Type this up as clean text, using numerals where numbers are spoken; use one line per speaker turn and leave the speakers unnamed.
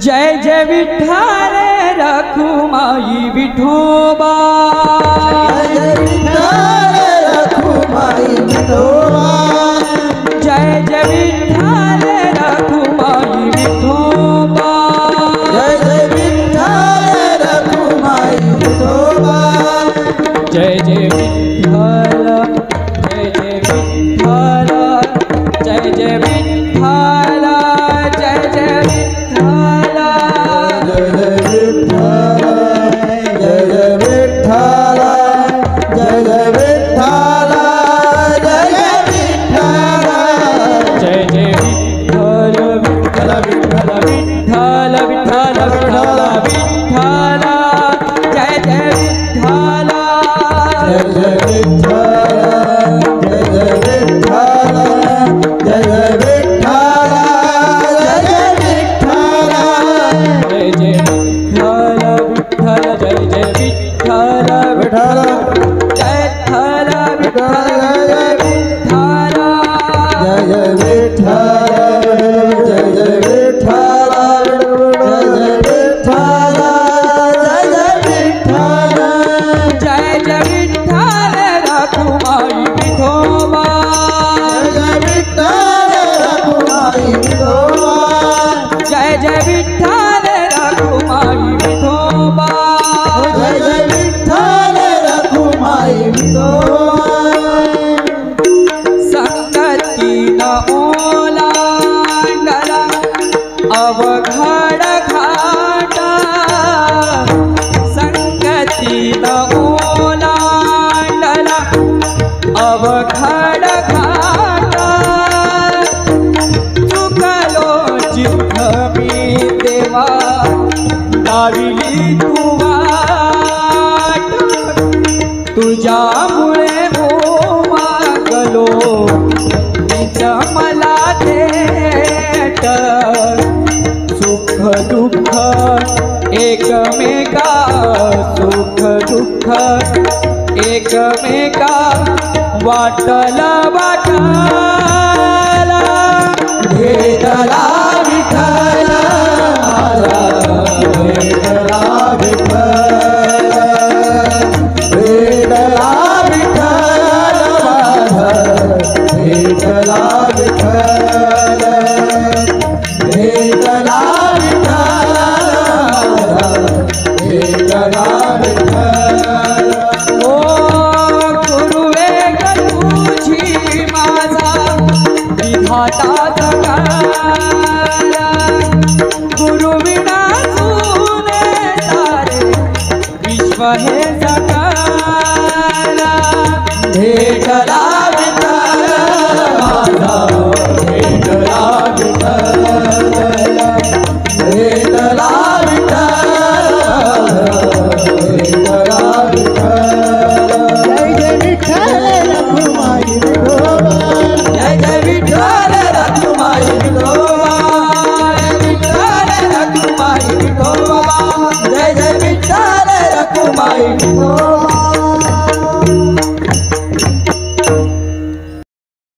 जय जय विठ्ठल रखुमाई विठोबा।
जय विठ्ठल रखुमाई विठोबा।
जय जय विठ्ठल रखुमाई विठोबा।
जय जय विठ्ठल रखुमाई विठोबा।
जय जय विठ्ठल जय जय विठ्ठल जय जय विठ्ठल जय जय विठ्ठल।
जय जय विठ्ठल जय जय विठ्ठल जय जय विठ्ठल जय जय विठ्ठल।
जय जय विठ्ठल विठ्ठल विठ्ठल विठ्ठल विठ्ठल विठ्ठल विठ्ठल। जय जय विठ्ठल
जय जय विठ्ठल जय जय विठ्ठल जय जय विठ्ठल जय जय विठ्ठल।
जय जय विठ्ठल विठ्ठल जय जय विठ्ठल
विठ्ठल
जय विठ्ठल विठ्ठल
जय जय विठ्ठल जय जय विठ्ठल जय जय विठ्ठल जय जय विठ्ठल।
जय जय विठ्ठल रखुमाई विठोबा।
जय विठ्ठल रखुमाई विठोबा।
जय जय विठ्ठल रखुमाई विठोबा।
जय जय विठ्ठल रखुमाई विठोबा।
संगती न ओलांडला अवघड घाटा। संगती न ओलांडला अवघड घाटा। चुकलो चित्त मी देवा लाविली तू वाट। तुझ्यामुळे हो मागलो निज मला थेट। सुख दुःख एकमेका सुख दुःख एकमेका वाटला वाटला।
भेटला विठ्ठल माझा भेटला विठ्ठल। भेटला विठ्ठल माझा भेटला विठ्ठल। भेटला विठ्ठल माझा भेटला विठ्ठल।
ओ गुरुवे तुझी माझा विधाता जगाला। गुरु विना तुने सारे विश्व हे जगाला।
भेटला विठ्ठल माझा भेटला विठ्ठल। भेटला विठ्ठल भेटला विठ्ठल। जय जय विठ्ठल रखुमाई विठोबा।
जय जय विठ्ठल रखुमाई विठोबा। विठ्ठल रखुमाई विठोबा। जय जय विठ्ठल रखुमाई विठोबा।